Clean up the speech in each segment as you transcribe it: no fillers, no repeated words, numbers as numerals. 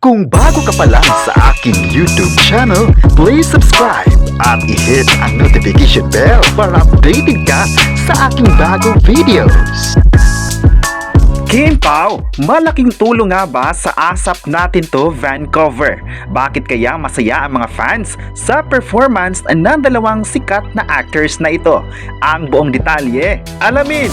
Kung bago ka pa lang sa aking YouTube channel, please subscribe at i-hit ang notification bell para updated ka sa aking bagong videos. Kim Pao, malaking tulong nga ba sa ASAP Natin To Vancouver? Bakit kaya masaya ang mga fans sa performance ng dalawang sikat na actors na ito? Ang buong detalye, alamin!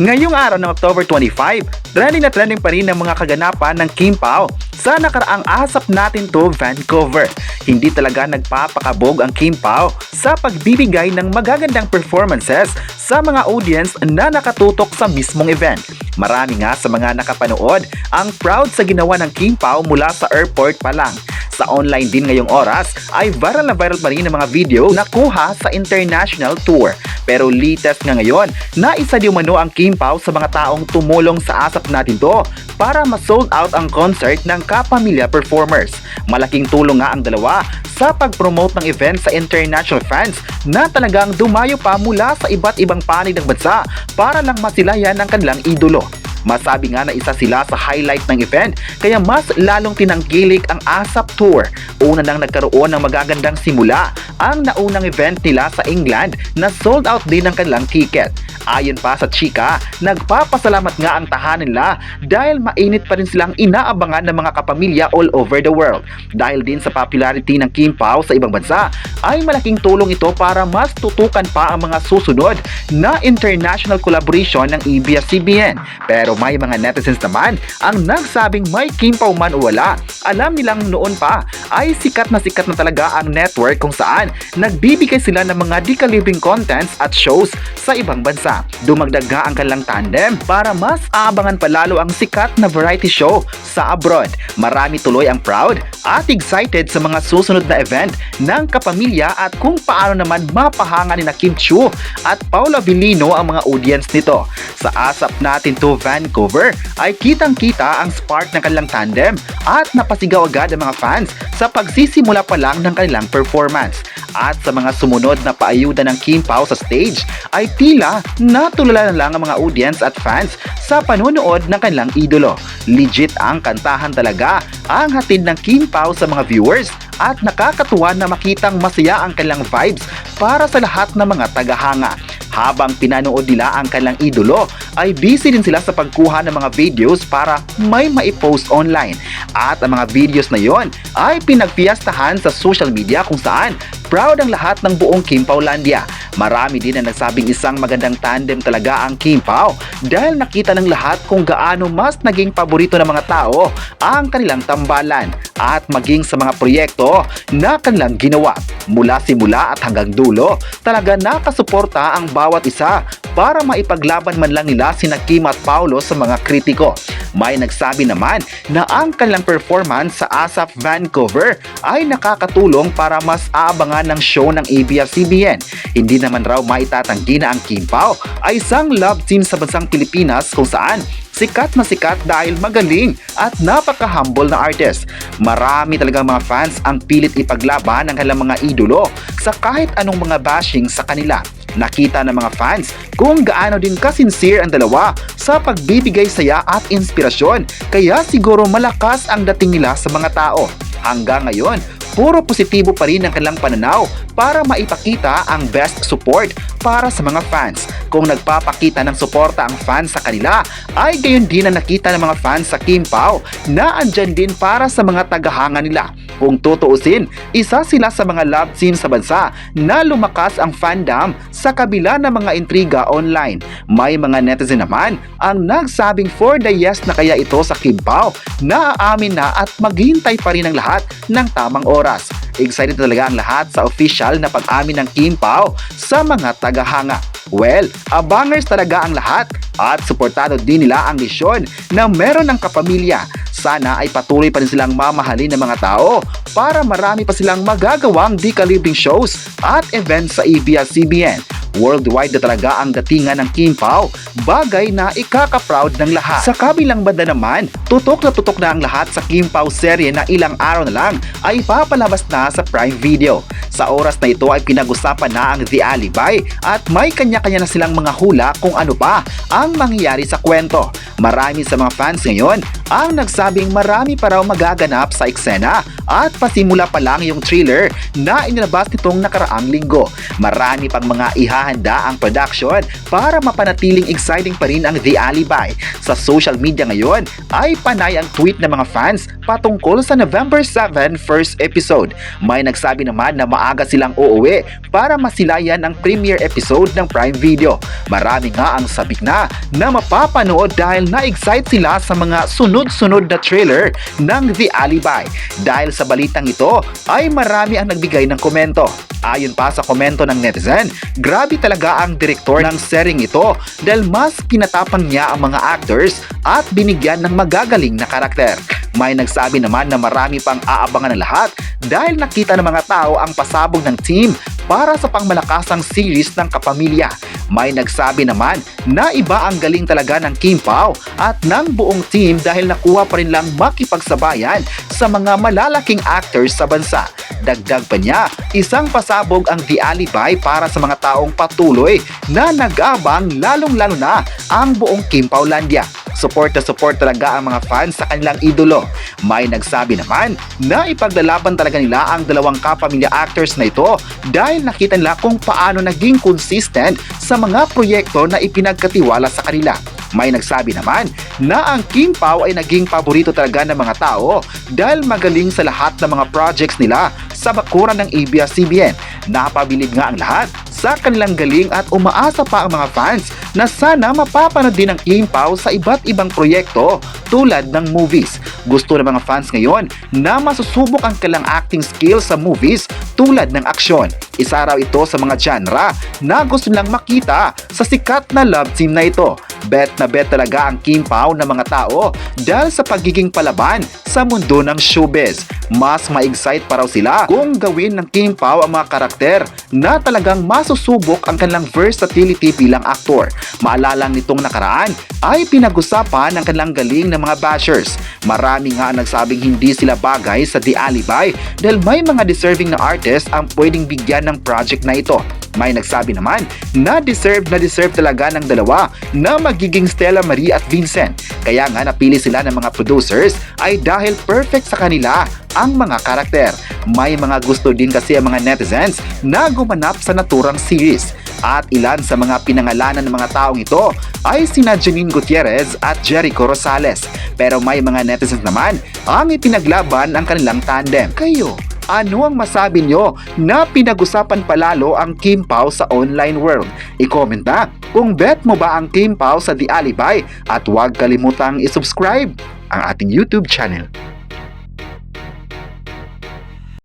Ngayong araw ng October 25, trending na trending pa rin ang mga kaganapan ng Kim Pao sa nakaraang ASAP Natin To Vancouver. Hindi talaga nagpapakabog ang Kim Pao sa pagbibigay ng magagandang performances sa mga audience na nakatutok sa mismong event. Marami nga sa mga nakapanood ang proud sa ginawa ng Kim Pao mula sa airport pa lang. Sa online din ngayong oras ay viral na viral pa rin ang mga video na kuha sa international tour. Pero latest nga ngayon na isa di umano ang Kim Pao sa mga taong tumulong sa ASAP Natin To para ma-sold out ang concert ng kapamilya performers. Malaking tulong nga ang dalawa sa pag-promote ng event sa international fans na talagang dumayo pa mula sa iba't ibang panig ng bansa para lang masilayan ang kanilang idolo. Masabi nga na isa sila sa highlight ng event kaya mas lalong tinanggilik ang ASAP Tour. Una nang nagkaroon ng magagandang simula ang naunang event nila sa England na sold out din ang kanilang ticket. Ayon pa sa chika, nagpapasalamat nga ang tahanan nila dahil mainit pa rin silang inaabangan ng mga kapamilya all over the world. Dahil din sa popularity ng Kim Pao sa ibang bansa, ay malaking tulong ito para mas tutukan pa ang mga susunod na international collaboration ng ABS-CBN. Pero may mga netizens naman ang nagsabing may Kim Pao man o wala. Alam nilang noon pa ay sikat na talaga ang network kung saan nagbibigay sila ng mga di-kalibing contents at shows sa ibang bansa. Dumagdag nga ang kanilang tandem para mas aabangan pa lalo ang sikat na variety show sa abroad. Marami tuloy ang proud at excited sa mga susunod na event ng kapamilya at kung paano naman mapahanga ni na Kim Chiu at Paula Vilino ang mga audience nito. Sa ASAP Natin To Vancouver ay kitang-kita ang spark ng kanilang tandem at napasigaw agad ang mga fans sa pagsisimula pa lang ng kanilang performance. At sa mga sumunod na paayuda ng Kim Pao sa stage ay tila natulala na lang ang mga audience at fans sa panonood ng kanilang idolo. Legit ang kantahan talaga ang hatid ng Kim Pao sa mga viewers at nakakatuwa na makitang masaya ang kanilang vibes para sa lahat ng mga tagahanga. Habang pinanood nila ang kanilang idolo, ay busy din sila sa pagkuha ng mga videos para may maipost online. At ang mga videos na yon ay pinagpiyastahan sa social media kung saan proud ang lahat ng buong Kim Paolandia. Marami din na nagsabing isang magandang tandem talaga ang Kim Pao dahil nakita ng lahat kung gaano mas naging paborito ng mga tao ang kanilang tambalan at maging sa mga proyekto na kanilang ginawa. Mula simula at hanggang dulo, talaga nakasuporta ang bawat isa para maipaglaban man lang nila sina Kim at Paolo sa mga kritiko. May nagsabi naman na ang kanilang performance sa ASAP Vancouver ay nakakatulong para mas aabangan ng show ng ABS-CBN. Hindi naman raw maitatanggi na ang Kim Pao ay isang love team sa bansang Pilipinas kung saan sikat na sikat dahil magaling at napaka-humble na artist. Marami talagang mga fans ang pilit ipaglaban ng kanilang mga idolo sa kahit anong mga bashing sa kanila. Nakita ng mga fans kung gaano din kasincere ang dalawa sa pagbibigay saya at inspirasyon kaya siguro malakas ang dating nila sa mga tao. Hanggang ngayon, puro positibo pa rin ang kanilang pananaw para maipakita ang best support para sa mga fans. Kung nagpapakita ng suporta ang fans sa kanila, ay gayon din ang nakita ng mga fans sa Kim Pao na andyan din para sa mga tagahanga nila. Kung tutuusin, isa sila sa mga love team sa bansa na lumakas ang fandom sa kabila ng mga intriga online. May mga netizen naman ang nagsabing for the yes na kaya ito sa Kim Pao na aamin na at maghihintay pa rin ang lahat ng tamang oras. Excited talaga ang lahat sa official na pag-amin ng Kim Pao sa mga tagahanga. Well, abangers talaga ang lahat at suportado din nila ang misyon na meron ng kapamilya. Sana ay patuloy pa rin silang mamahalin ng mga tao para marami pa silang magagawang di-kalibing shows at events sa ABS-CBN. Worldwide na talaga ang datingan ng Kim Pao, bagay na ikaka-proud ng lahat. Sa kabilang banda naman, tutok na ang lahat sa Kim Pao serye na ilang araw na lang ay papalabas na sa Prime Video. Sa oras na ito ay pinag-usapan na ang The Alibi at may kanya-kanya na silang mga hula kung ano pa ang mangyayari sa kwento. Marami sa mga fans ngayon ang nagsabing marami pa raw magaganap sa eksena at pasimula pa lang yung thriller na inilabas nitong nakaraang linggo. Marami pang mga ihahanda ang production para mapanatiling exciting pa rin ang The Alibi. Sa social media ngayon ay panay ang tweet ng mga fans patungkol sa November 7 first episode. May nagsabi naman na maaga silang uuwi para masilayan ang premiere episode ng Prime Video. Marami nga ang sabik na mapapanood dahil na-excite sila sa mga sunod-sunod na trailer ng The Alibi. Dahil sa balitang ito ay marami ang nagbigay ng komento. Ayon pa sa komento ng netizen, grabe talaga ang direktor ng seryeng ito dahil mas kinatapang niya ang mga actors at binigyan ng magagaling na karakter. May nagsabi naman na marami pang aabangan ng lahat dahil nakita ng mga tao ang pasabog ng team para sa pangmalakasang series ng kapamilya. May nagsabi naman na iba ang galing talaga ng Kim Pao at ng buong team dahil nakuha pa rin lang makipagsabayan sa mga malalaking actors sa bansa. Dagdag pa niya, isang pasabog ang The Alibi para sa mga taong patuloy na nag-abang lalong-lalo na ang buong Kim Paolandia. Support na support talaga ang mga fans sa kanilang idolo. May nagsabi naman na ipaglalaban talaga nila ang dalawang kapamilya actors na ito dahil nakita nila kung paano naging consistent sa mga proyekto na ipinagkatiwala sa kanila. May nagsabi naman na ang Kim Pao ay naging paborito talaga ng mga tao dahil magaling sa lahat ng mga projects nila sa bakuran ng ABS-CBN. Napabilib nga ang lahat sa kanilang galing at umaasa pa ang mga fans na sana mapapanood din ang Kim Pao sa iba't ibang proyekto tulad ng movies. Gusto ng mga fans ngayon na masusubok ang kanilang acting skills sa movies tulad ng aksyon. Isa raw ito sa mga genre na gusto nilang makita sa sikat na love team na ito. Bet na bet talaga ang Kim Pao ng mga tao dahil sa pagiging palaban sa mundo ng showbiz. Mas ma-excite pa raw sila kung gawin ng Kim Pao ang mga karakter na talagang masusubok ang kanilang versatility bilang aktor. Maalala nitong nakaraan ay pinag-usapan ang kanilang galing ng mga bashers. Marami nga nagsabing hindi sila bagay sa The Alibi dahil may mga deserving na artist ang pwedeng bigyan ng project na ito. May nagsabi naman na deserve talaga ng dalawa na magiging Stella Marie at Vincent. Kaya nga napili sila ng mga producers ay dahil perfect sa kanila ang mga karakter. May mga gusto din kasi ang mga netizens na gumanap sa naturang series. At ilan sa mga pinangalanan ng mga taong ito ay sina Janine Gutierrez at Jericho Rosales. Pero may mga netizens naman ang ipinaglaban ang kanilang tandem. Kayo, ano ang masabi nyo na pinag-usapan palalo ang Kim Pao sa online world? I-comment na kung bet mo ba ang Kim Pao sa The Alibi at huwag kalimutang isubscribe ang ating YouTube channel.